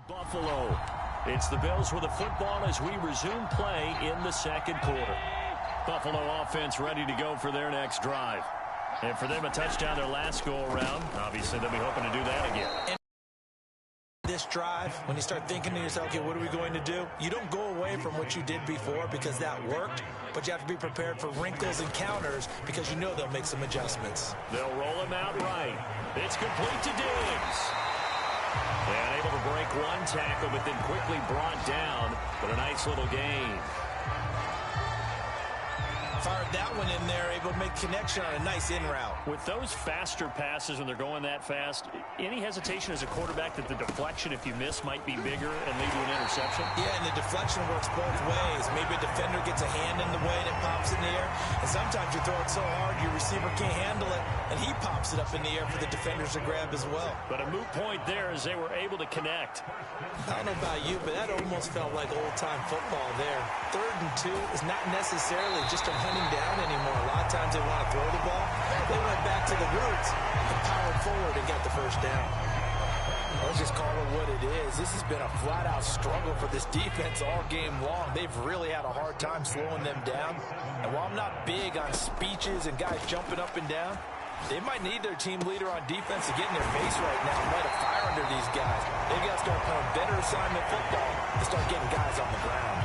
Buffalo. It's the Bills with the football as we resume play in the second quarter. Buffalo offense ready to go for their next drive. And for them, a touchdown their last go-around. Obviously, they'll be hoping to do that again. And this drive, when you start thinking to yourself, okay, what are we going to do? You don't go away from what you did before because that worked, but you have to be prepared for wrinkles and counters because you know they'll make some adjustments. They'll roll him out right. It's complete to Diggs. And able to break one tackle, but then quickly brought down. But a nice little gain. Fired that one in there, able to make connection on a nice in route. With those faster passes when they're going that fast, any hesitation as a quarterback that the deflection, if you miss, might be bigger and lead to an interception? Yeah, and the deflection works both ways. Maybe a defender gets a hand in the way and it pops in the air. And sometimes you throw it so hard your receiver can't handle it, and he pops it up in the air for the defenders to grab as well. But a moot point there as they were able to connect. I don't know about you, but that almost felt like old-time football there. 3rd and 2 is not necessarily just a hunting down anymore. A lot of times they want to throw the ball. They went back to the roots and powered forward and got the first down. Let's just call it what it is. This has been a flat-out struggle for this defense all game long. They've really had a hard time slowing them down. And while I'm not big on speeches and guys jumping up and down, they might need their team leader on defense to get in their face right now and light a fire under these guys. They've got to start playing better assignment football and start getting guys on the ground.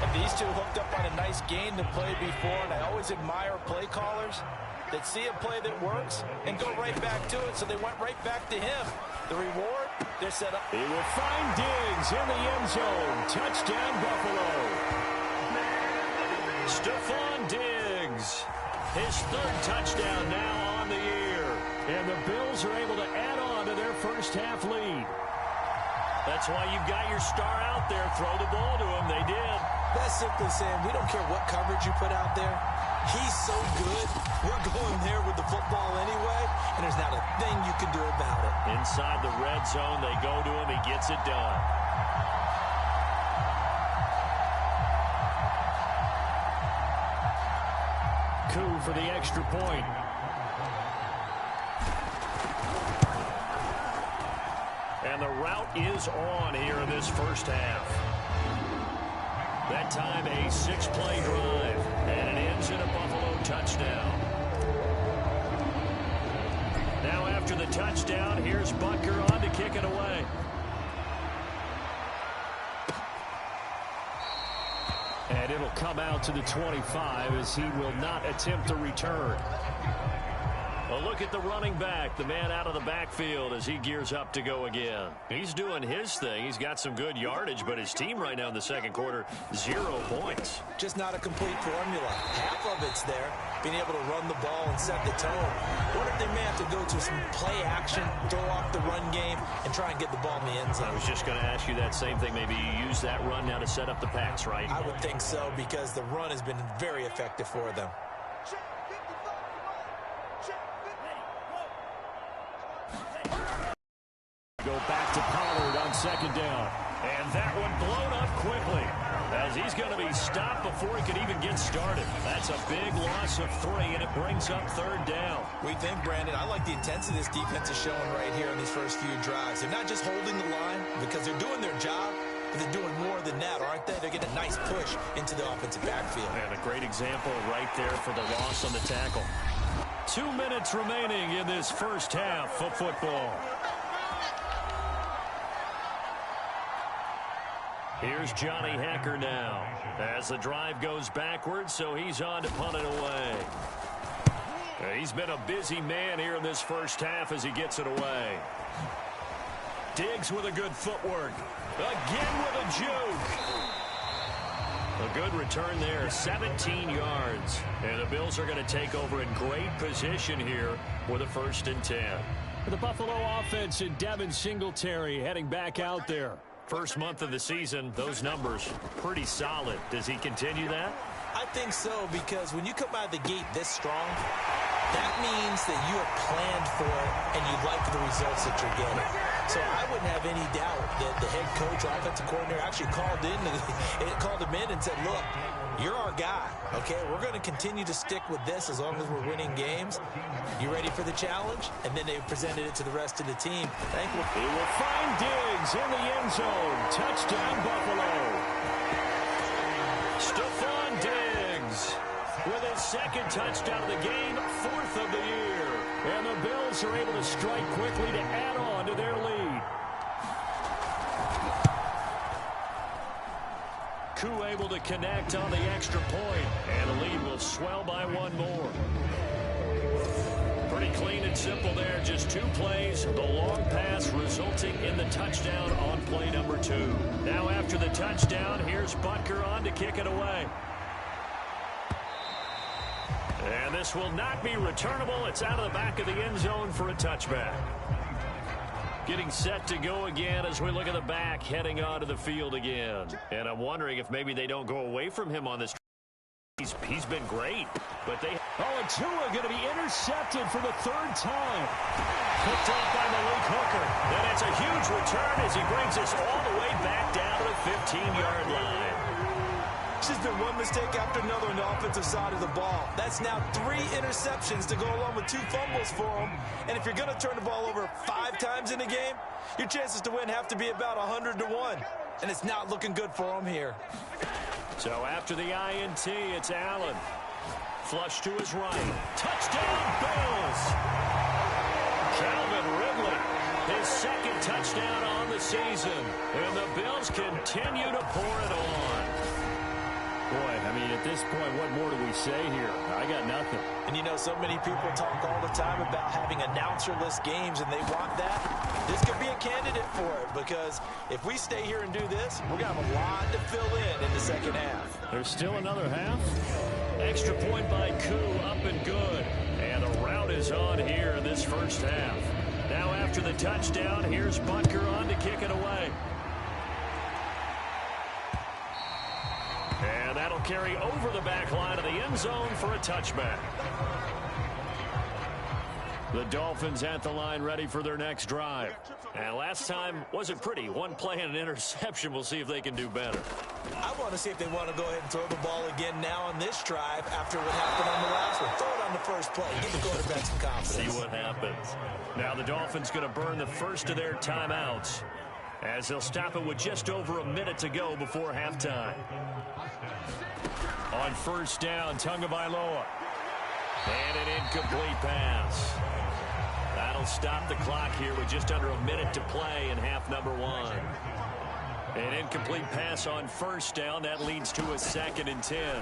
And these two hooked up on a nice game to play before, and I always admire play callers that see a play that works and go right back to it, so they went right back to him. The reward, they're set up. He will find Diggs in the end zone. Touchdown, Buffalo. Stephon Diggs. His 3rd touchdown now on the year. And the Bills are able to add on to their first half lead. That's why you've got your star out there. Throw the ball to him. They did. That's simply saying we don't care what coverage you put out there. He's so good. We're going there with the football anyway, and there's not a thing you can do about it. Inside the red zone, they go to him. He gets it done. Coup for the extra point. And the route is on here in this first half. That time a 6-play drive, and it ends in a Buffalo touchdown. Now after the touchdown, here's Bunker on to kick it away. And it'll come out to the 25 as he will not attempt to return. A look at the running back, the man out of the backfield as he gears up to go again. He's doing his thing. He's got some good yardage, but his team right now in the second quarter, 0 points. Just not a complete formula. Half of it's there, being able to run the ball and set the tone. What if they may have to go to some play action, throw off the run game, and try and get the ball in the end zone? I was just going to ask you that same thing. Maybe you use that run now to set up the pass, right? I would think so, because the run has been very effective for them. Go back to Pollard on 2nd down. And that one blown up quickly as he's going to be stopped before he could even get started. That's a big loss of 3, and it brings up 3rd down. We think, Brandon, I like the intensity this defense is showing right here in these first few drives. They're not just holding the line because they're doing their job, but they're doing more than that, aren't they? They're getting a nice push into the offensive backfield. And a great example right there for the loss on the tackle. 2 minutes remaining in this first half of football. Here's Johnny Hecker now as the drive goes backwards, so he's on to punt it away. He's been a busy man here in this first half as he gets it away. Diggs with a good footwork. Again with a juke. A good return there, 17 yards. And the Bills are going to take over in great position here with a 1st and 10. The Buffalo offense and Devin Singletary heading back out there. First month of the season, those numbers pretty solid. Does he continue that? I think so, because when you come out of the gate this strong, that means that you have planned for it and you like the results that you're getting. So I wouldn't have any doubt that the head coach or offensive coordinator actually called him in and said, look, you're our guy, okay? We're going to continue to stick with this as long as we're winning games. You ready for the challenge? And then they presented it to the rest of the team. He will find Diggs Diggs in the end zone. Touchdown, Buffalo. Stephon Diggs with his second touchdown of the game, 4th of the year. And the Bills are able to strike quickly to add on to their lead. Koo able to connect on the extra point, and the lead will swell by 1 more. Pretty clean and simple there, just 2 plays. The long pass resulting in the touchdown on play number 2. Now after the touchdown, here's Butker on to kick it away. And this will not be returnable. It's out of the back of the end zone for a touchback. Getting set to go again as we look at the back, heading onto the field again. And I'm wondering if maybe they don't go away from him on this. He's been great, but they... Oh, and Tua going to be intercepted for the 3rd time. Picked off by Malik Hooker. And it's a huge return as he brings us all the way back down to the 15-yard line. This has been one mistake after another on the offensive side of the ball. That's now 3 interceptions to go along with 2 fumbles for him. And if you're going to turn the ball over 5 times in a game, your chances to win have to be about 100 to 1. And it's not looking good for him here. So after the INT, it's Allen. Flush to his right. Touchdown, Bills! Calvin Ridley, his 2nd touchdown on the season. And the Bills continue to pour it on. Boy, I mean, at this point, what more do we say here? I got nothing. And you know, so many people talk all the time about having announcer-less games, and they want that. This could be a candidate for it, because if we stay here and do this, we're going to have a lot to fill in the second half. There's still another half. Extra point by Koo, up and good. And the route is on here in this first half. Now after the touchdown, here's Butker on to kick it away. And that'll carry over the back line of the end zone for a touchback. The Dolphins at the line ready for their next drive. And last time wasn't pretty. 1 play and an interception. We'll see if they can do better. I want to see if they want to go ahead and throw the ball again now on this drive after what happened on the last one. Throw it on the first play. Give the quarterback some confidence. See what happens. Now the Dolphins going to burn the first of their timeouts as they'll stop it with just over a minute to go before halftime. On first down, Tagovailoa. And an incomplete pass. That'll stop the clock here with just under a minute to play in half number 1. An incomplete pass on first down. That leads to a 2nd and 10.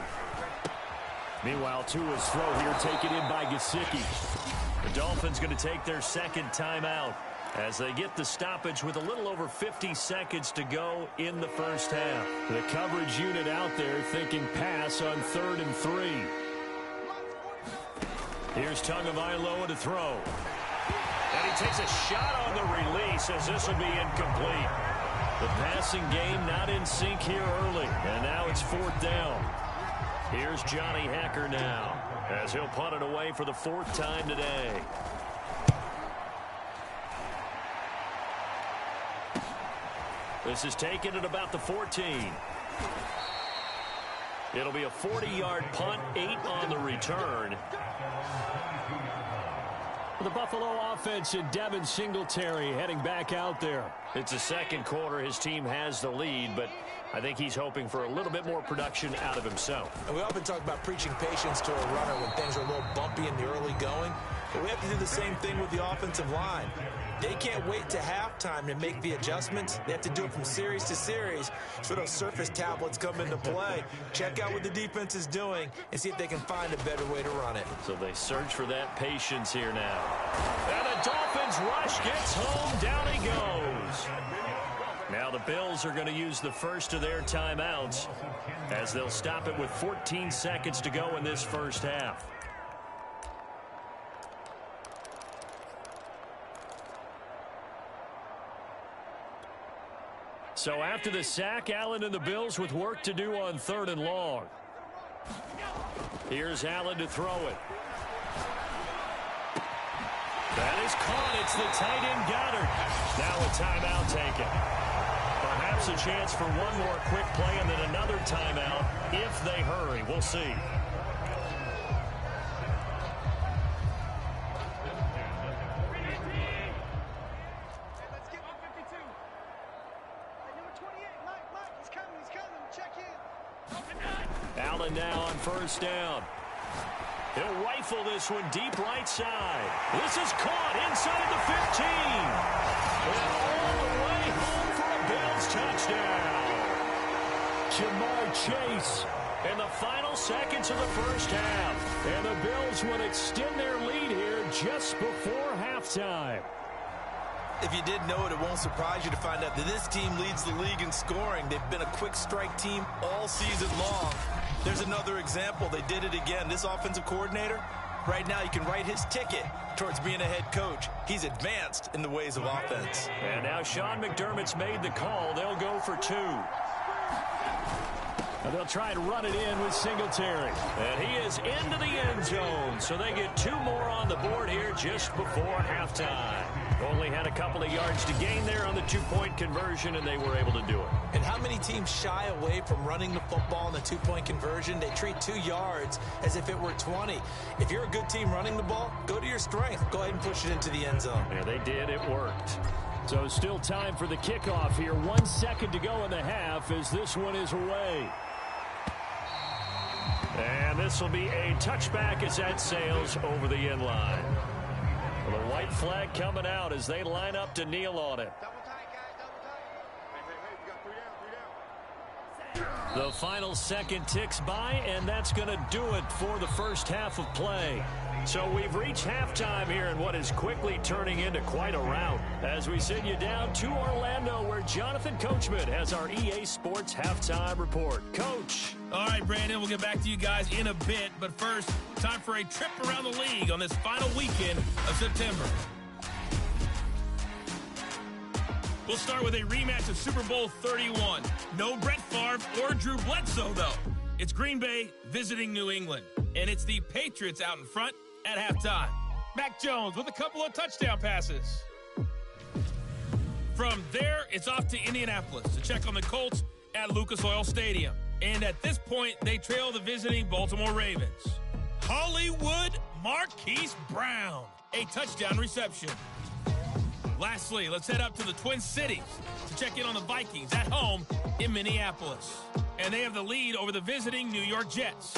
Meanwhile, Tua's throw here taken in by Gesicki. The Dolphins going to take their 2nd timeout as they get the stoppage with a little over 50 seconds to go in the first half. The coverage unit out there thinking pass on 3rd and 3. Here's Tagovailoa to throw. And he takes a shot on the release as this will be incomplete. The passing game not in sync here early. And now it's 4th down. Here's Johnny Hekker now as he'll punt it away for the 4th time today. This is taken at about the 14. It'll be a 40-yard punt, 8 on the return. The Buffalo offense and Devin Singletary heading back out there. It's the 2nd quarter. His team has the lead, but I think he's hoping for a little bit more production out of himself. And we often talk about preaching patience to a runner when things are a little bumpy in the early going. But we have to do the same thing with the offensive line. They can't wait to halftime to make the adjustments. They have to do it from series to series. So those surface tablets come into play. Check out what the defense is doing and see if they can find a better way to run it. So they search for that patience here now. And the Dolphins rush gets home. Down he goes. Now the Bills are going to use the first of their timeouts as they'll stop it with 14 seconds to go in this first half. So after the sack, Allen and the Bills with work to do on 3rd and long. Here's Allen to throw it. That is caught. It's the tight end Goddard. Now a timeout taken. Perhaps a chance for one more quick play and then another timeout if they hurry. We'll see. Allen now on first down. He'll rifle this one deep right side. This is caught inside the 15. And all the way home for a Bills touchdown. Jamar Chase. In the final seconds of the first half. And the Bills would extend their lead here just before halftime. If you did know it, it won't surprise you to find out that this team leads the league in scoring. They've been a quick strike team all season long. There's another example. They did it again. This offensive coordinator, right now, you can write his ticket towards being a head coach. He's advanced in the ways of offense. And now Sean McDermott's made the call. They'll go for 2. And they'll try and run it in with Singletary. And he is into the end zone. So they get 2 more on the board here just before halftime. Only had a couple of yards to gain there on the 2-point conversion, and they were able to do it. And how many teams shy away from running the football in the 2-point conversion? They treat 2 yards as if it were 20. If you're a good team running the ball, go to your strength. Go ahead and push it into the end zone. Yeah, they did. It worked. So still time for the kickoff here. 1 second to go in the half as this one is away. And this will be a touchback as that sails over the end line. The white flag coming out as they line up to kneel on it. The final second ticks by, and that's going to do it for the first half of play. So we've reached halftime here in what is quickly turning into quite a rout. As we send you down to Orlando, where Jonathan Coachman has our EA Sports halftime report. Coach. All right, Brandon, we'll get back to you guys in a bit. But first, time for a trip around the league on this final weekend of September. We'll start with a rematch of Super Bowl 31. No Brett Favre or Drew Bledsoe, though. It's Green Bay visiting New England, and it's the Patriots out in front at halftime. Mac Jones with a couple of touchdown passes. From there, it's off to Indianapolis to check on the Colts at Lucas Oil Stadium. And at this point, they trail the visiting Baltimore Ravens. Hollywood Marquise Brown, a touchdown reception. Lastly, let's head up to the Twin Cities to check in on the Vikings at home in Minneapolis. And they have the lead over the visiting New York Jets.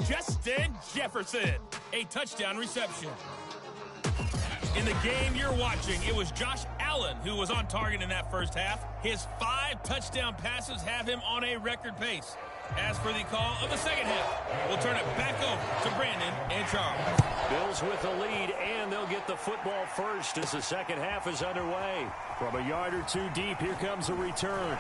Justin Jefferson, a touchdown reception. In the game you're watching, it was Josh Allen who was on target in that first half. His 5 touchdown passes have him on a record pace. As for the call of the second half, we'll turn it back over to Brandon and Charles. Bills with the lead, and they'll get the football first as the second half is underway. From a yard or 2 deep, here comes a return.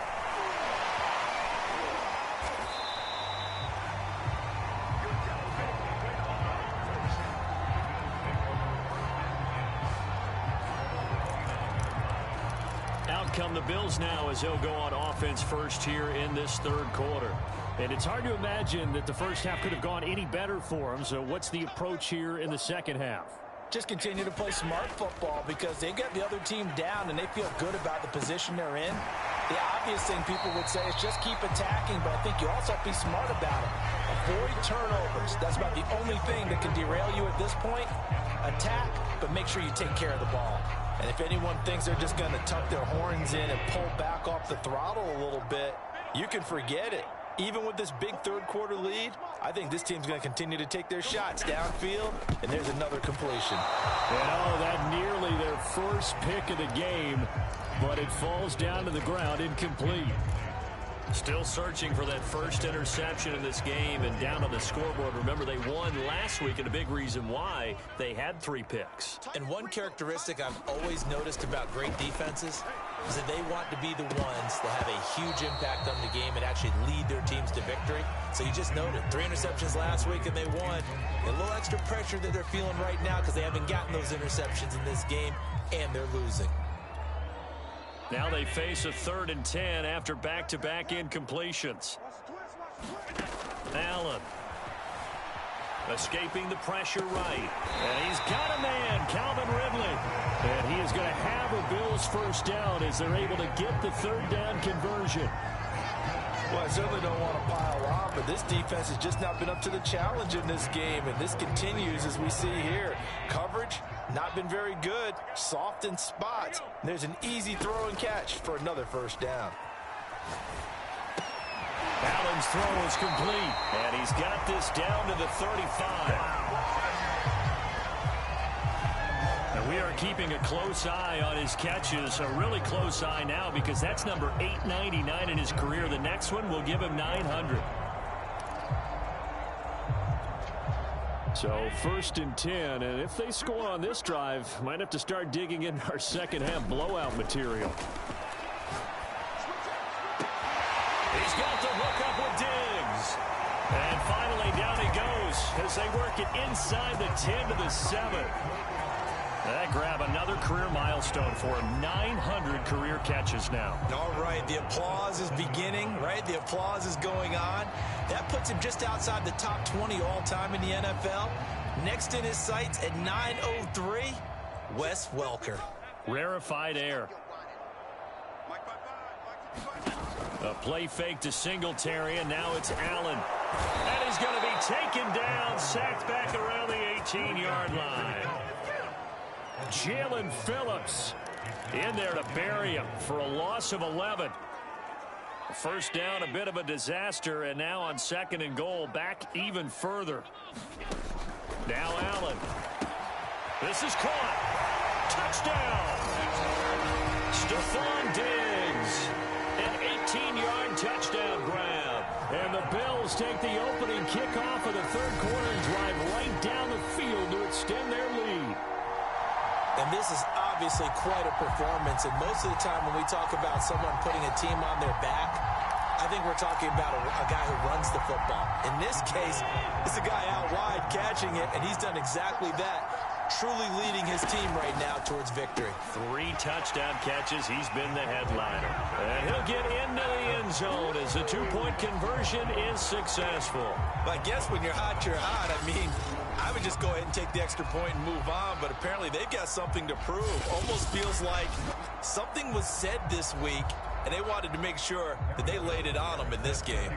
Out come the Bills now as they'll go on offense first here in this third quarter. And it's hard to imagine that the first half could have gone any better for them. So what's the approach here in the second half? Just continue to play smart football because they got the other team down and they feel good about the position they're in. The obvious thing people would say is just keep attacking, but I think you also have to be smart about it. Avoid turnovers. That's about the only thing that can derail you at this point. Attack, but make sure you take care of the ball. And if anyone thinks they're just going to tuck their horns in and pull back off the throttle a little bit, you can forget it. Even with this big third quarter lead, I think this team's going to continue to take their shots downfield, and there's another completion. Oh, that nearly their first pick of the game, but it falls down to the ground incomplete. Still searching for that first interception in this game and down on the scoreboard. Remember, they won last week, and a big reason why they had 3 picks. And one characteristic I've always noticed about great defenses is that they want to be the ones that have a huge impact on the game and actually lead their teams to victory. So you just noted 3 interceptions last week and they won. A little extra pressure that they're feeling right now because they haven't gotten those interceptions in this game and they're losing. Now they face a 3rd and 10 after back-to-back incompletions. Allen escaping the pressure right. And he's got a man, Calvin Ridley. And he is going to have a Bills first down as they're able to get the 3rd down conversion. Well, I certainly don't want to pile on, but this defense has just not been up to the challenge in this game, and this continues as we see here. Coverage, not been very good, soft in spots. And there's an easy throw and catch for another first down. Allen Allen's throw is complete. And he's got this down to the 35. And we are keeping a close eye on his catches, a really close eye now because that's number 899 in his career. The next one will give him 900. So 1st and 10, and if they score on this drive, might have to start digging in our second half blowout material. He's got the hook up with Diggs. And finally down he goes as they work it inside the 10 to the 7. That grab another career milestone for him. 900 career catches now. All right, the applause is beginning, right? The applause is going on. That puts him just outside the top 20 all-time in the NFL. Next in his sights at 903, Wes Welker. Rarefied air. A play fake to Singletary, and now it's Allen. And he's going to be taken down, sacked back around the 18-yard line. Jalen Phillips in there to bury him for a loss of 11. First down, a bit of a disaster, and now on 2nd and goal, back even further. Now Allen. This is caught. Touchdown. Stephon Diggs. An 18-yard touchdown grab. And the Bills take the opening kickoff of the 3rd quarter and drive right down the field to extend their lead. And this is obviously quite a performance. And most of the time when we talk about someone putting a team on their back, I think we're talking about a guy who runs the football. In this case, it's a guy out wide catching it, and he's done exactly that, truly leading his team right now towards victory. 3 touchdown catches. He's been the headliner. And he'll get into the end zone as the 2-point conversion is successful. But I guess when you're hot, you're hot. I mean, I would just go ahead and take the extra point and move on, but apparently they've got something to prove. Almost feels like something was said this week, and they wanted to make sure that they laid it on them in this game.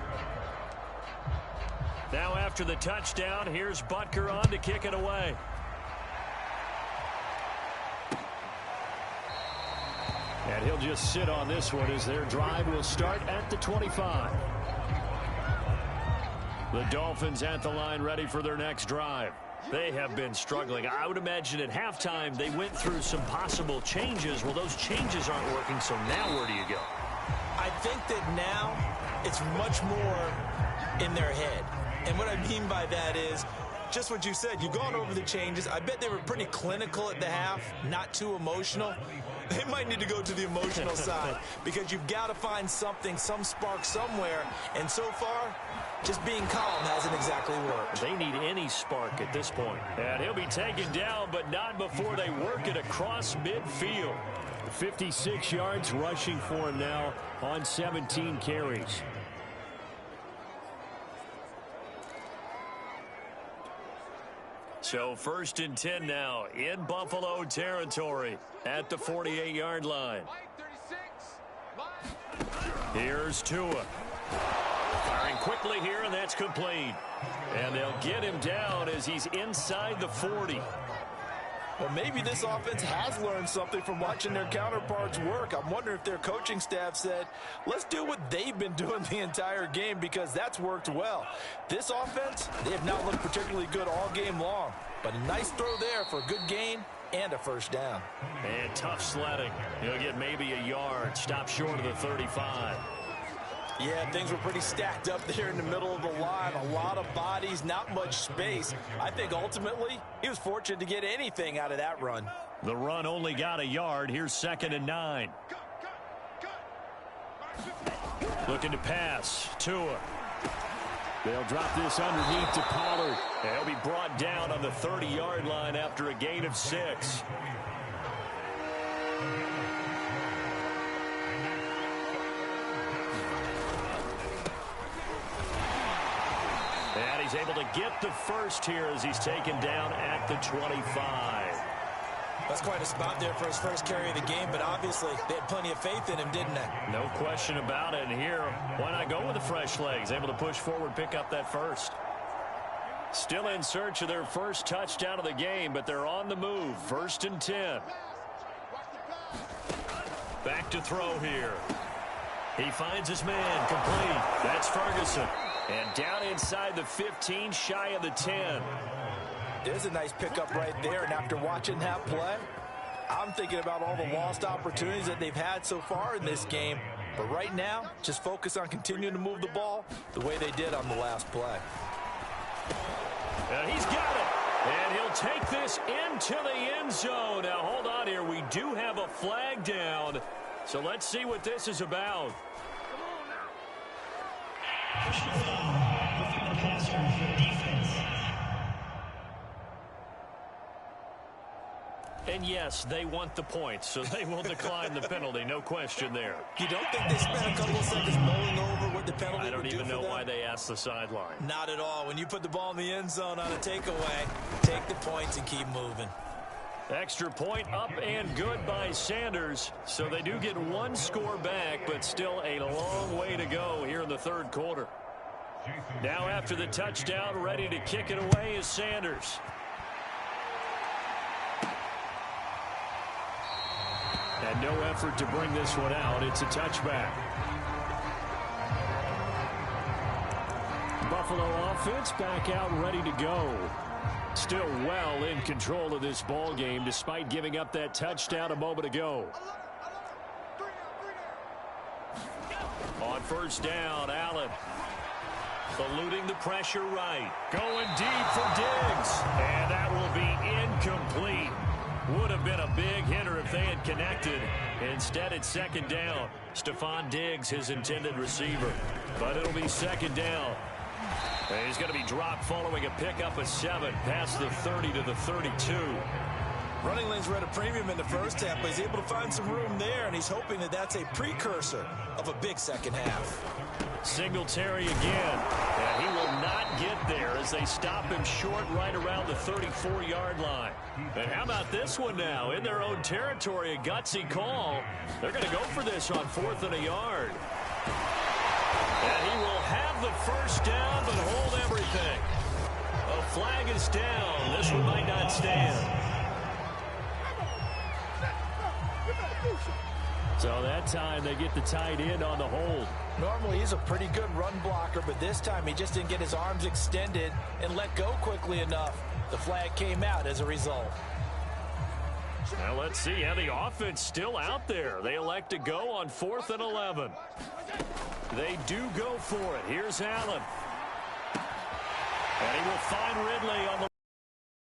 Now after the touchdown, here's Butker on to kick it away. And he'll just sit on this one as their drive will start at the 25. The Dolphins at the line ready for their next drive. They have been struggling. I would imagine at halftime they went through some possible changes. Well, those changes aren't working, so now where do you go? I think that now it's much more in their head. And what I mean by that is just what you said. You've gone over the changes. I bet they were pretty clinical at the half, not too emotional. They might need to go to the emotional side because you've got to find something, some spark somewhere. And so far, just being calm hasn't exactly worked. They need any spark at this point. And he'll be taken down, but not before they work it across midfield. 56 yards rushing for him now on 17 carries. So 1st and 10 now in Buffalo territory at the 48-yard line. Here's Tua. Firing quickly here, and that's complete. And they'll get him down as he's inside the 40. Well, maybe this offense has learned something from watching their counterparts work. I'm wondering if their coaching staff said, let's do what they've been doing the entire game because that's worked well. This offense, they have not looked particularly good all game long. But a nice throw there for a good gain and a first down. And tough sledding. He'll get maybe a yard. Stop short of the 35. Yeah, things were pretty stacked up there in the middle of the line. A lot of bodies, not much space. I think ultimately he was fortunate to get anything out of that run. The run only got a yard. Here's 2nd and 9. Looking to pass. Tua. They'll drop this underneath to Pollard. He'll be brought down on the 30-yard line after a gain of 6. And he's able to get the first here as he's taken down at the 25. That's quite a spot there for his first carry of the game, but obviously they had plenty of faith in him, didn't they? No question about it. And here, why not go with the fresh legs? Able to push forward, pick up that first. Still in search of their first touchdown of the game, but they're on the move. 1st and 10. Back to throw here. He finds his man, complete. That's Ferguson. And down inside the 15, shy of the 10. There's a nice pickup right there, and after watching that play, I'm thinking about all the lost opportunities that they've had so far in this game. But right now, just focus on continuing to move the ball the way they did on the last play. And he's got it. And he'll take this into the end zone. Now, hold on here. We do have a flag down. So let's see what this is about. And yes, they want the points, so they will decline the penalty. No question there. You don't think they spent a couple of seconds mulling over what the penalty I don't would even do know for them? why they asked the sideline. Not at all. When you put the ball in the end zone on a takeaway, take the points and keep moving. Extra point up and good by Sanders. So they do get one score back, but still a long way to go here in the third quarter. Now after the touchdown, ready to kick it away is Sanders. And no effort to bring this one out. It's a touchback. Buffalo offense back out ready to go. Still well in control of this ball game despite giving up that touchdown a moment ago. On first down, Allen. Eluding the pressure right. Going deep for Diggs. And that will be incomplete. Would have been a big hitter if they had connected. Instead, it's second down. Stephon Diggs, his intended receiver. But it'll be second down. And he's going to be dropped following a pickup of 7 past the 30 to the 32. Running lanes were at a premium in the first half, but he's able to find some room there, and he's hoping that that's a precursor of a big second half. Singletary again, and he will not get there as they stop him short right around the 34-yard line. And how about this one now? In their own territory, a gutsy call. They're going to go for this on 4th and a yard. And he will have the first down, but hold everything. A flag is down. This one might not stand. So that time they get the tight end on the hold. Normally he's a pretty good run blocker, but this time he just didn't get his arms extended and let go quickly enough. The flag came out as a result. Now let's see how the offense still out there. They elect to go on 4th and 11. They do go for it. Here's Allen. And he will find Ridley on the...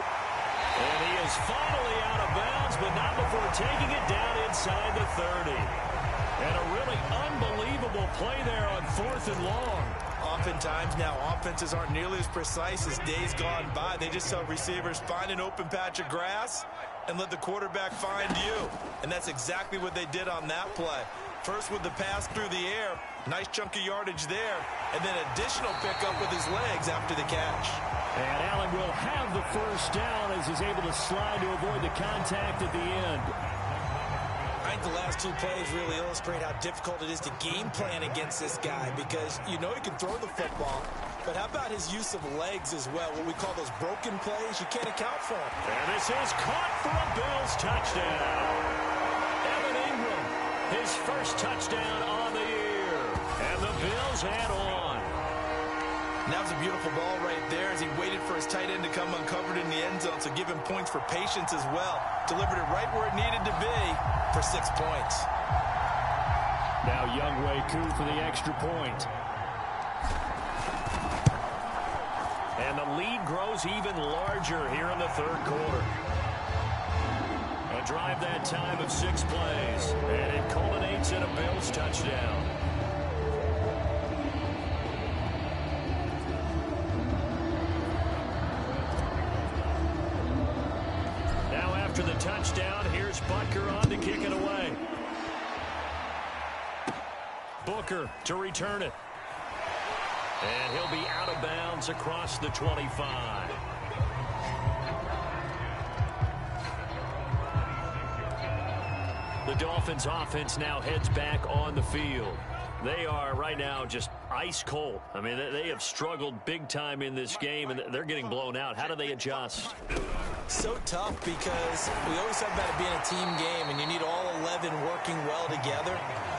And he is finally out of bounds, but not before taking it down inside the 30. And a really unbelievable play there on 4th and long. Oftentimes now offenses aren't nearly as precise as days gone by. They just tell receivers, find an open patch of grass and let the quarterback find you. And that's exactly what they did on that play. First with the pass through the air, nice chunk of yardage there, and then additional pickup with his legs after the catch. And Allen will have the first down as he's able to slide to avoid the contact at the end. I think the last two plays really illustrate how difficult it is to game plan against this guy, because you know he can throw the football, but how about his use of legs as well? What we call those broken plays, you can't account for them. And this is caught for a Bills touchdown. Evan Ingram, his first touchdown on the year. And the Bills add on. And that was a beautiful ball right there as he waited for his tight end to come uncovered in the end zone, so give him points for patience as well. Delivered it right where it needed to be for 6 points. Now Younghoe Koo for the extra point. And the lead grows even larger here in the third quarter. A drive that time of 6 plays, and it culminates in a Bills touchdown. Now after the touchdown, here's Butker on to kick it away. Booker to return it. And he'll be out of bounds across the 25. The Dolphins offense now heads back on the field. They are right now just ice cold. I mean, they have struggled big time in this game, and they're getting blown out. How do they adjust? So tough, because we always talk about it being a team game, and you need all 11 working well together.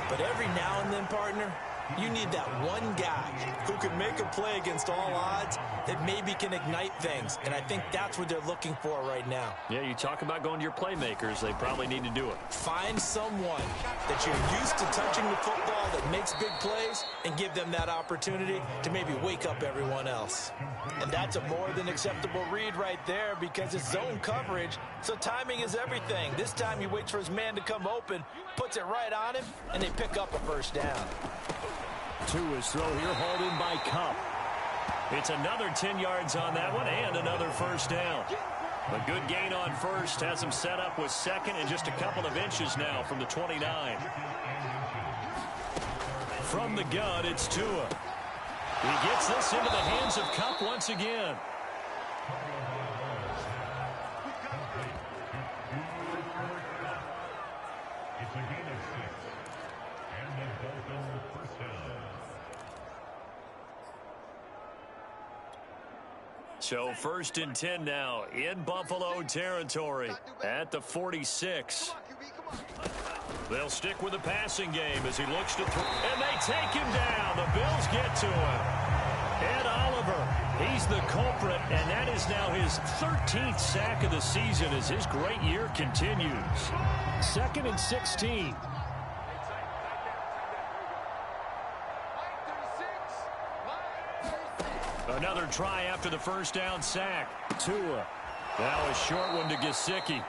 But every now and then, partner, you need that one guy who can make a play against all odds that maybe can ignite things. And I think that's what they're looking for right now. Yeah, you talk about going to your playmakers. They probably need to do it. Find someone that you're used to touching the football that makes big plays and give them that opportunity to maybe wake up everyone else. And that's a more than acceptable read right there because it's zone coverage, so timing is everything. This time he waits for his man to come open, puts it right on him, and they pick up a first down. Tua's throw here hauled in by Cup. It's another 10 yards on that one and another first down. A good gain on first has him set up with second and just a couple of inches now from the 29. From the gun, it's Tua. He gets this into the hands of Cup once again. So 1st and 10 now in Buffalo territory at the 46. They'll stick with the passing game as he looks to throw. And they take him down. The Bills get to him. Ed Oliver, he's the culprit, and that is now his 13th sack of the season as his great year continues. 2nd and 16. Another try after the first down sack. Tua. Now a short one to Gesicki.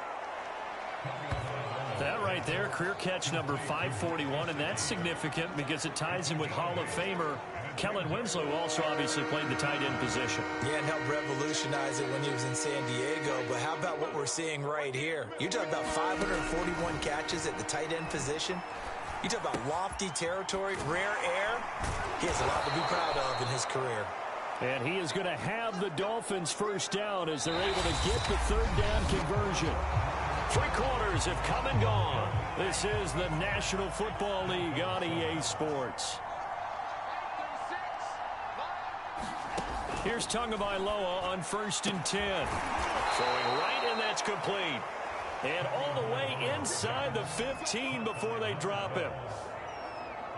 That right there, career catch number 541, and that's significant because it ties him with Hall of Famer Kellen Winslow, who also obviously played the tight end position. Yeah, and helped revolutionize it when he was in San Diego. But how about what we're seeing right here? You talk about 541 catches at the tight end position. You talk about lofty territory, rare air. He has a lot to be proud of in his career. And he is going to have the Dolphins first down as they're able to get the third down conversion. 3 quarters have come and gone. This is the National Football League on EA Sports. Here's Tagovailoa on 1st and 10. Throwing right, and that's complete. And all the way inside the 15 before they drop him.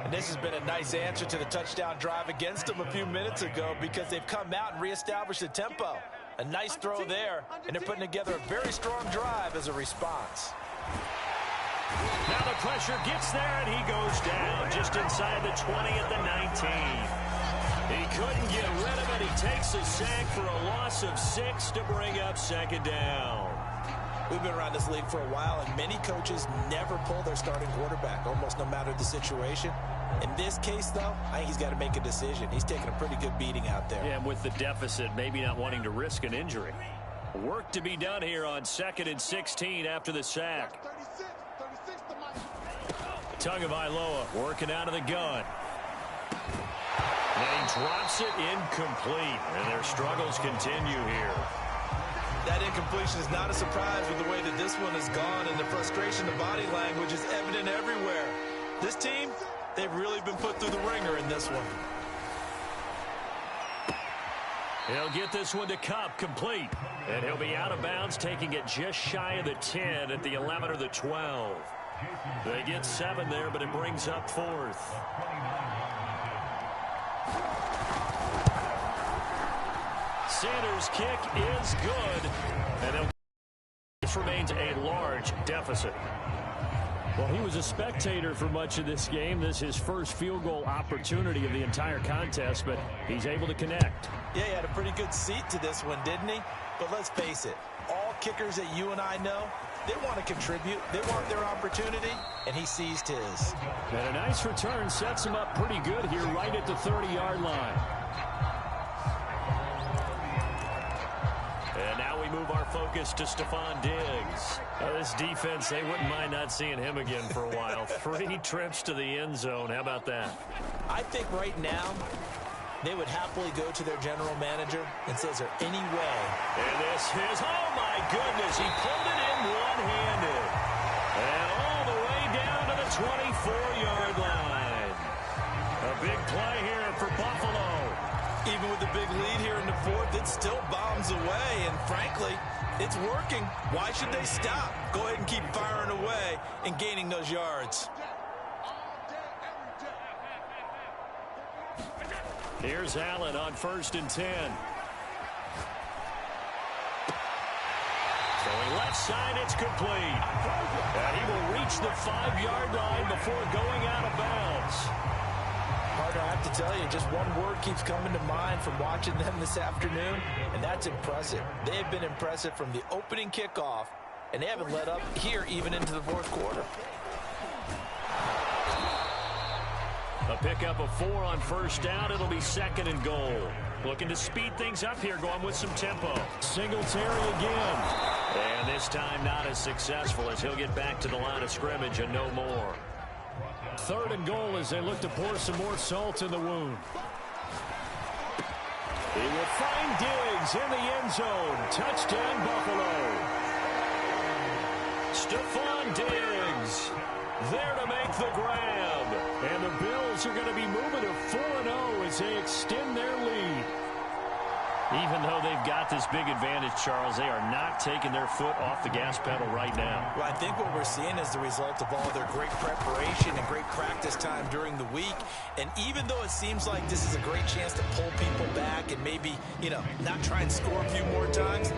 And this has been a nice answer to the touchdown drive against them a few minutes ago because they've come out and reestablished the tempo. A nice throw there, and they're putting together a very strong drive as a response. Now the pressure gets there, and he goes down just inside the 20 at the 19. He couldn't get rid of it. He takes a sack for a loss of 6 to bring up 2nd down. We've been around this league for a while, and many coaches never pull their starting quarterback, almost no matter the situation. In this case, though, I think he's got to make a decision. He's taking a pretty good beating out there. Yeah, and with the deficit, maybe not wanting to risk an injury. Work to be done here on 2nd and 16 after the sack. Tagovailoa working out of the gun. And he drops it incomplete, and their struggles continue here. That incompletion is not a surprise with the way that this one has gone, and the frustration, the body language is evident everywhere. This team, they've really been put through the ringer in this one. He'll get this one to Cup, complete. And he'll be out of bounds, taking it just shy of the 10 at the 11 or the 12. They get 7 there, but it brings up 4th. Sanders' kick is good. And this remains a large deficit. Well, he was a spectator for much of this game. This is his first field goal opportunity of the entire contest, but he's able to connect. Yeah, he had a pretty good seat to this one, didn't he? But let's face it, all kickers that you and I know, they want to contribute. They want their opportunity, and he seized his. And a nice return sets him up pretty good here right at the 30-yard line. And now we move our focus to Stephon Diggs. This defense, they wouldn't mind not seeing him again for a while. 3 trips to the end zone. How about that? I think right now they would happily go to their general manager and say, is there any way? And this is, oh my goodness, he pulled it in one-handed. And all the way down to the 24-yard line. A big play here for Buffalo. Even with the big lead here in the 4th, it still bombs away. And frankly, it's working. Why should they stop? Go ahead and keep firing away and gaining those yards. Here's Allen on 1st and 10. Throwing left side, it's complete. And he will reach the 5-yard line before going out of bounds. Partner, I have to tell you, just one word keeps coming to mind from watching them this afternoon, and that's impressive. They have been impressive from the opening kickoff, and they haven't let up here even into the 4th quarter. A pickup of 4 on 1st down. It'll be 2nd and goal. Looking to speed things up here, going with some tempo. Singletary again. And this time not as successful as he'll get back to the line of scrimmage and no more. 3rd and goal as they look to pour some more salt in the wound. He will find Diggs in the end zone. Touchdown, Buffalo. Stephon Diggs there to make the grab. And the Bills are going to be moving to 4-0 as they extend their lead. Even though they've got this big advantage, Charles, they are not taking their foot off the gas pedal right now. Well, I think what we're seeing is the result of all their great preparation and great practice time during the week. And even though it seems like this is a great chance to pull people back and maybe, not try and score a few more times,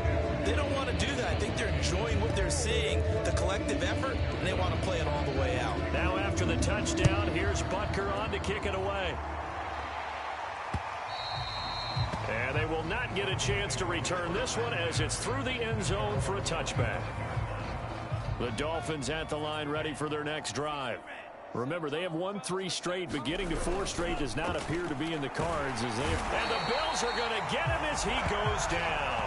they don't want to do that. I think they're enjoying what they're seeing, the collective effort, and they want to play it all the way out. Now after the touchdown, here's Butker on to kick it away. And they will not get a chance to return this one as it's through the end zone for a touchback. The Dolphins at the line ready for their next drive. Remember, they have won 3 straight, but getting to 4 straight does not appear to be in the cards. And the Bills are going to get him as he goes down.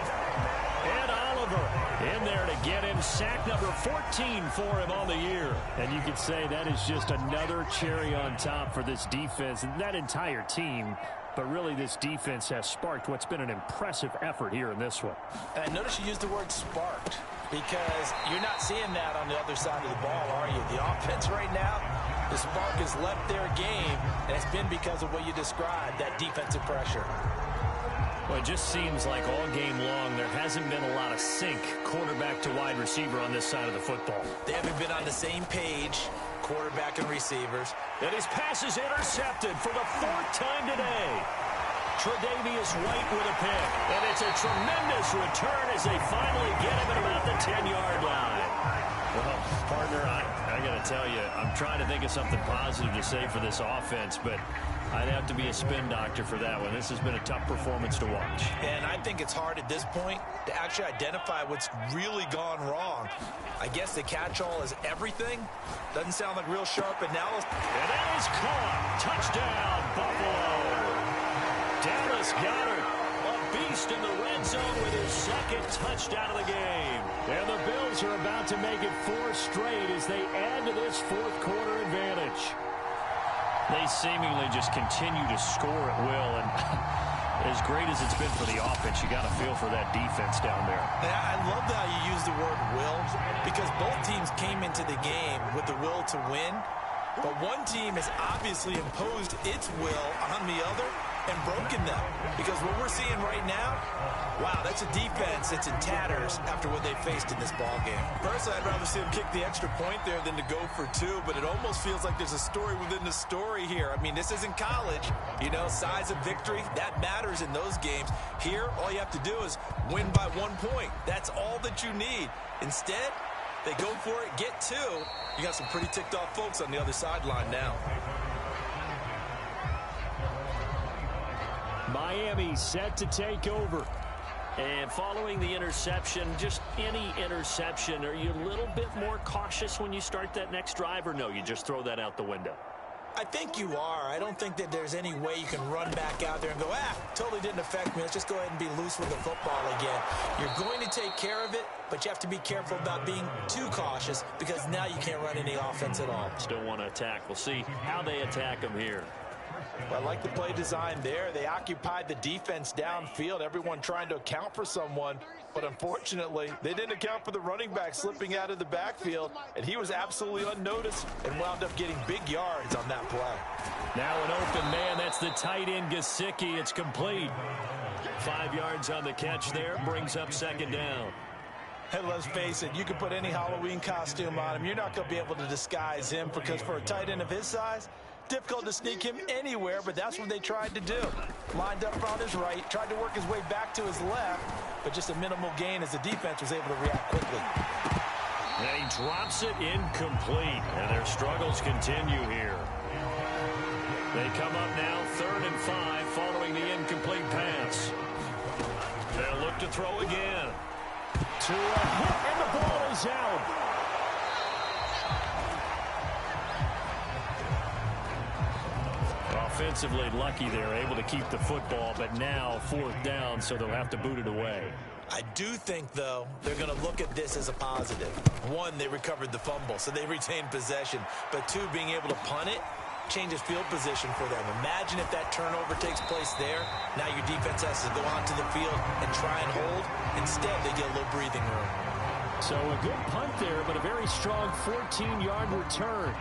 And Oliver in there to get him. Sack number 14 for him on the year. And you could say that is just another cherry on top for this defense and that entire team. But really, this defense has sparked what's been an impressive effort here in this one. And I notice you used the word sparked because you're not seeing that on the other side of the ball, are you? The offense right now, the spark has left their game, and it's been because of what you described, that defensive pressure. Well, it just seems like all game long there hasn't been a lot of sync quarterback to wide receiver on this side of the football. They haven't been on the same page, quarterback and receivers. And his pass is intercepted for the 4th time today. Tre'Davious White with a pick. And it's a tremendous return as they finally get him at about the 10-yard line. Well, partner, I got to tell you, I'm trying to think of something positive to say for this offense, but I'd have to be a spin doctor for that one. This has been a tough performance to watch. And I think it's hard at this point to actually identify what's really gone wrong. I guess the catch-all is everything. Doesn't sound like real sharp analysis. And that is caught. Touchdown, Buffalo. Dallas Goedert, a beast in the red zone with his 2nd touchdown of the game. And the Bills are about to make it 4 straight as they add to this 4th quarter advantage. They seemingly just continue to score at will, and as great as it's been for the offense, you got to feel for that defense down there. I love how you use the word will, because both teams came into the game with the will to win, but one team has obviously imposed its will on the other and broken them, because what we're seeing right now, wow, that's a defense that's in tatters after what they faced in this ball game. Personally, I'd rather see them kick the extra point there than to go for 2, but it almost feels like there's a story within the story here. I mean, this isn't college. Size of victory, that matters in those games. Here, all you have to do is win by 1 point. That's all that you need. Instead, they go for it, get 2. You got some pretty ticked off folks on the other sideline now. Miami set to take over. And following the interception, just any interception, are you a little bit more cautious when you start that next drive, or no, you just throw that out the window? I think you are. I don't think that there's any way you can run back out there and go, totally didn't affect me. Let's just go ahead and be loose with the football again. You're going to take care of it, but you have to be careful about being too cautious because now you can't run any offense at all. Still want to attack. We'll see how they attack them here. Well, I like the play design there. They occupied the defense downfield, everyone trying to account for someone. But unfortunately, they didn't account for the running back slipping out of the backfield, and he was absolutely unnoticed and wound up getting big yards on that play. Now an open man. That's the tight end, Gesicki. It's complete. 5 yards on the catch there. Brings up 2nd down. Hey, let's face it, you can put any Halloween costume on him. You're not going to be able to disguise him because for a tight end of his size, Difficult to sneak him anywhere, but that's what they tried to do. Lined up on his right, tried to work his way back to his left, but just a minimal gain as the defense was able to react quickly. And he drops it incomplete, and their struggles continue here. They come up now 3rd and 5 following the incomplete pass. They'll look to throw again. To a hit, and the ball is out. Offensively lucky they're able to keep the football, but now 4th down, so they'll have to boot it away. I do think, though, they're going to look at this as a positive. 1, they recovered the fumble, so they retained possession. But 2, being able to punt it changes field position for them. Imagine if that turnover takes place there. Now your defense has to go onto the field and try and hold. Instead, they get a little breathing room. So a good punt there, but a very strong 14-yard return.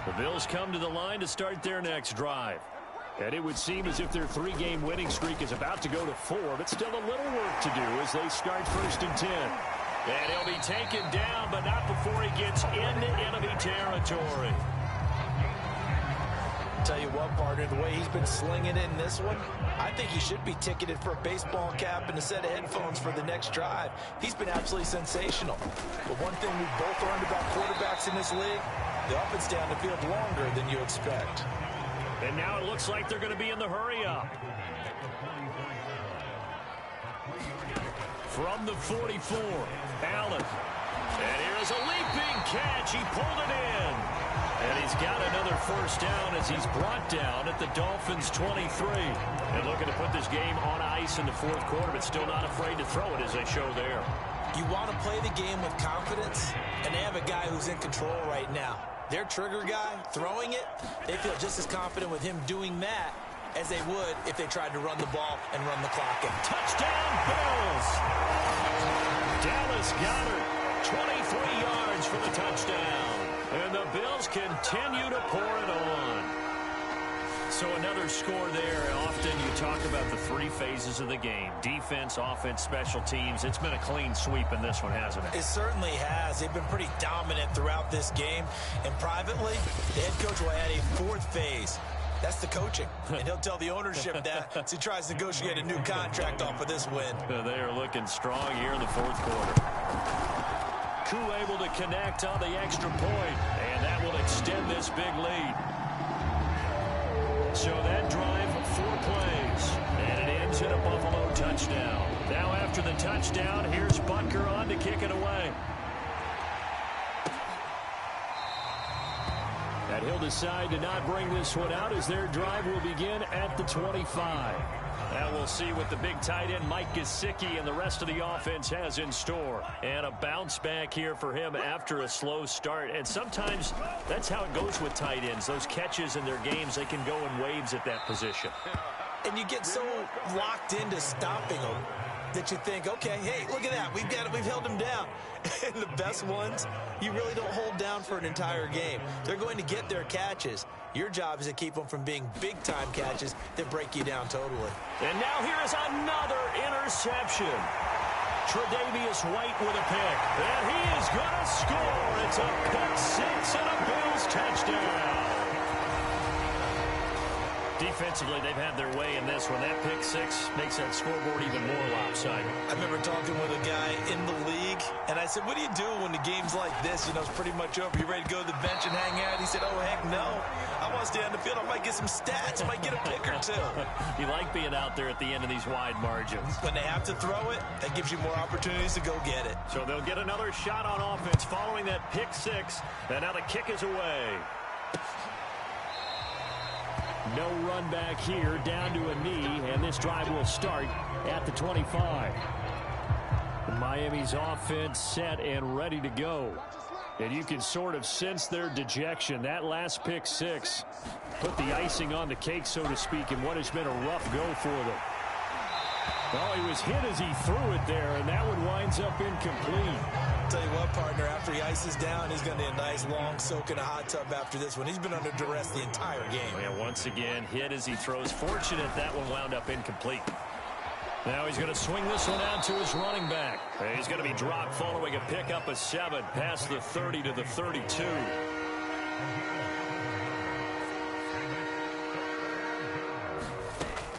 The Bills come to the line to start their next drive. And it would seem as if their 3-game winning streak is about to go to 4, but still a little work to do as they start 1st and 10. And he'll be taken down, but not before he gets into enemy territory. Tell you what, partner, the way he's been slinging in this one, I think he should be ticketed for a baseball cap and a set of headphones for the next drive. He's been absolutely sensational. But one thing we've both learned about quarterbacks in this league, they often stay on the field longer than you expect. And now it looks like they're going to be in the hurry-up. From the 44, Allen. And here's a leaping catch. He pulled it in. And he's got another 1st down as he's brought down at the Dolphins' 23. And looking to put this game on ice in the 4th quarter, but still not afraid to throw it as they show there. You want to play the game with confidence, and they have a guy who's in control right now. Their trigger guy, throwing it, they feel just as confident with him doing that as they would if they tried to run the ball and run the clock in. Touchdown, Bills! Dallas Goedert, 23 yards for the touchdown. And the Bills continue to pour it on. So another score there. Often you talk about the 3 phases of the game. Defense, offense, special teams. It's been a clean sweep in this one, hasn't it? It certainly has. They've been pretty dominant throughout this game. And privately, the head coach will add a 4th phase. That's the coaching. And he'll tell the ownership that as he tries to negotiate a new contract off of this win. They are looking strong here in the 4th quarter. Koo able to connect on the extra point, and that will extend this big lead. So that drive, 4 plays, and it ends in a Buffalo touchdown. Now after the touchdown, here's Butker on to kick it away. And he'll decide to not bring this one out as their drive will begin at the 25. And we'll see what the big tight end Mike Gesicki and the rest of the offense has in store. And a bounce back here for him after a slow start. And sometimes that's how it goes with tight ends. Those catches in their games, they can go in waves at that position. And you get so locked into stopping them that you think, okay, hey, look at that. We've held them down. And the best ones, you really don't hold down for an entire game. They're going to get their catches. Your job is to keep them from being big-time catches that break you down totally. And now here is another interception. Tre'Davious White with a pick. And he is going to score. It's a pick 6 and a Bills touchdown. Defensively, they've had their way in this one. That pick 6 makes that scoreboard even more lopsided. I remember talking with a guy in the league, and I said, what do you do when the game's like this? You know, it's pretty much over. You ready to go to the bench and hang out? He said, oh, heck no. I want to stay on the field. I might get some stats. I might get a pick or 2. You like being out there at the end of these wide margins. When they have to throw it, that gives you more opportunities to go get it. So they'll get another shot on offense following that pick 6, and now the kick is away. No run back here, down to a knee, and this drive will start at the 25. Miami's offense set and ready to go. And you can sort of sense their dejection. That last pick 6 put the icing on the cake, so to speak, in what has been a rough go for them. Well, he was hit as he threw it there, and that one winds up incomplete. Tell you what, partner, after he ices down, he's going to need a nice long soak in a hot tub after this one. He's been under duress the entire game. Yeah, once again, hit as he throws. Fortunate that one wound up incomplete. Now he's going to swing this one out to his running back. He's going to be dropped following a pickup of 7 past the 30 to the 32.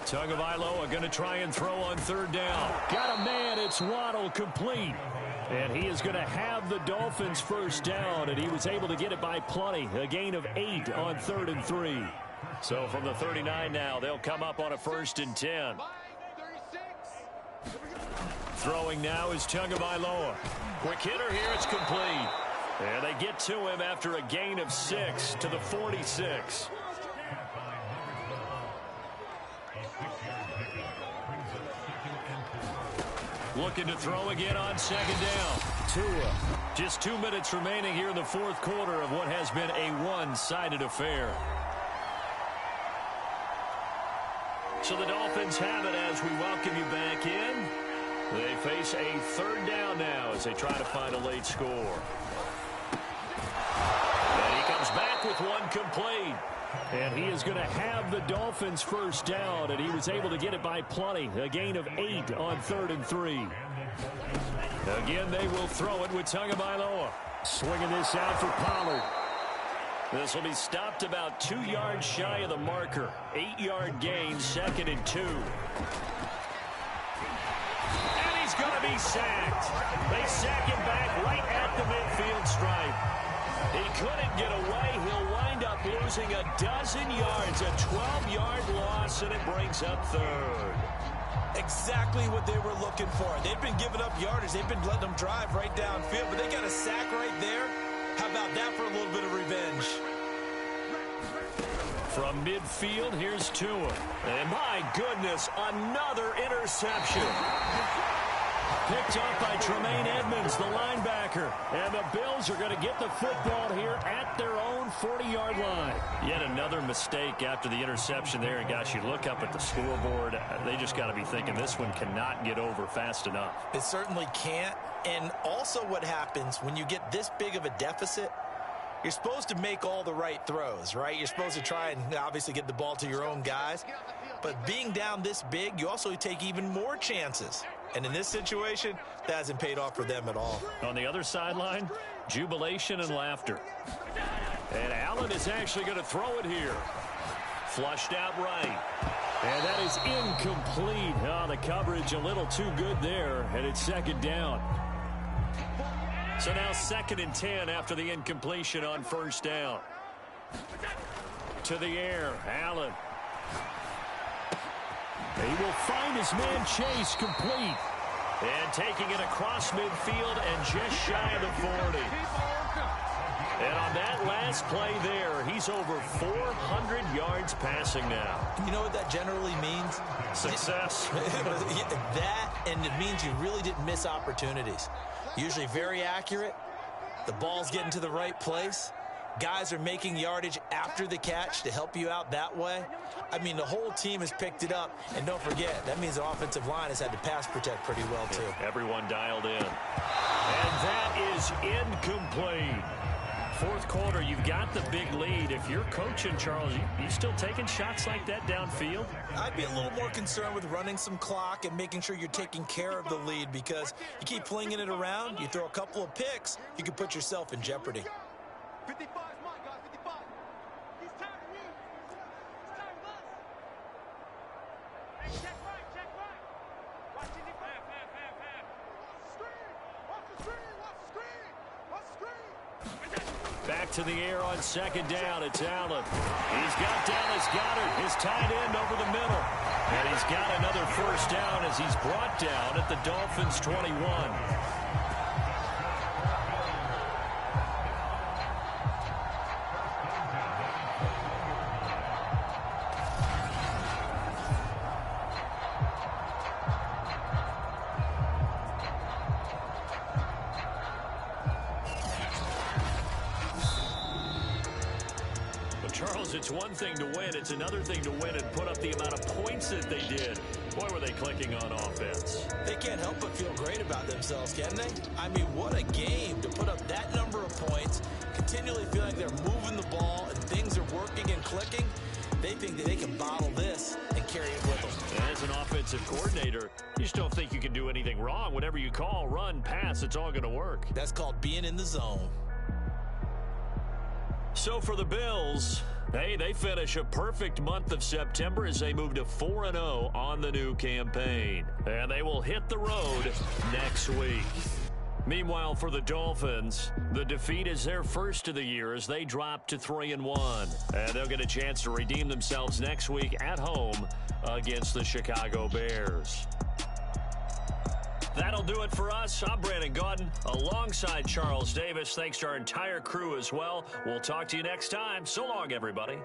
Tagovailoa going to try and throw on third down. Got a man. It's Waddle, complete. And he is going to have the Dolphins first down, and he was able to get it by plenty. A gain of 8 on 3rd and 3. So from the 39 now, they'll come up on a 1st and 10. Throwing now is Tagovailoa. Quick hitter here, it's complete. And they get to him after a gain of 6 to the 46. Looking to throw again on second down. Tua. Just 2 minutes remaining here in the 4th quarter of what has been a one-sided affair. So the Dolphins have it as we welcome you back in. They face a 3rd down now as they try to find a late score. And he comes back with one complete. And he is going to have the Dolphins first down, and he was able to get it by plenty. A gain of 8 on 3rd and 3. Again, they will throw it with Tagovailoa. Swinging this out for Pollard. This will be stopped about 2 yards shy of the marker. 8-yard gain, 2nd and 2. And he's going to be sacked. They sack him back right at the midfield stripe. He couldn't get away. He'll wind up losing a dozen yards, a 12-yard loss, and it brings up 3rd. Exactly what they were looking for. They've been giving up yardage. They've been letting them drive right downfield, but they got a sack right there. How about that for a little bit of revenge? From midfield, here's Tua. And my goodness, another interception. Picked up by Tremaine Edmonds, the linebacker. And the Bills are going to get the football here at their own 40-yard line. Yet another mistake after the interception there. And, gosh, you look up at the scoreboard, they just got to be thinking this one cannot get over fast enough. It certainly can't. And also what happens when you get this big of a deficit, you're supposed to make all the right throws, right? You're supposed to try and obviously get the ball to your own guys. But being down this big, you also take even more chances. And in this situation, that hasn't paid off for them at all. On the other sideline, jubilation and laughter. And Allen is actually going to throw it here. Flushed out right. And that is incomplete. Oh, the coverage a little too good there, and it's 2nd down. So now 2nd and 10 after the incompletion on 1st down. To the air, Allen. He will find his man Chase, complete. And taking it across midfield and just shy of the 40. And on that last play there, he's over 400 yards passing now. You know what that generally means? Success. That, and it means you really didn't miss opportunities. Usually very accurate. The ball's getting to the right place. Guys are making yardage after the catch to help you out that way. I mean, the whole team has picked it up. And don't forget, that means the offensive line has had to pass protect pretty well, too. Yeah, everyone dialed in. And that is incomplete. 4th quarter, you've got the big lead. If you're coaching, Charles, you still taking shots like that downfield? I'd be a little more concerned with running some clock and making sure you're taking care of the lead, because you keep flinging it around, you throw a couple of picks, you can put yourself in jeopardy. 55 is mine, guys. 55. He's tagging you. He's tagging us. Hey, check right. Watch it, Niko. Watch the screen. Watch the screen. Back to the air on 2nd down. It's Allen. He's got Dallas Goedert, his tight end, over the middle. And he's got another 1st down as he's brought down at the Dolphins' 21. Charles, it's one thing to win. It's another thing to win and put up the amount of points that they did. Boy, were they clicking on offense. They can't help but feel great about themselves, can they? I mean, what a game to put up that number of points, continually feel like they're moving the ball and things are working and clicking. They think that they can bottle this and carry it with them. And as an offensive coordinator, you just don't think you can do anything wrong. Whatever you call, run, pass, it's all going to work. That's called being in the zone. So for the Bills, hey, they finish a perfect month of September as they move to 4-0 on the new campaign. And they will hit the road next week. Meanwhile, for the Dolphins, the defeat is their first of the year as they drop to 3-1. And they'll get a chance to redeem themselves next week at home against the Chicago Bears. That'll do it for us. I'm Brandon Gaudin alongside Charles Davis. Thanks to our entire crew as well. We'll talk to you next time. So long, everybody.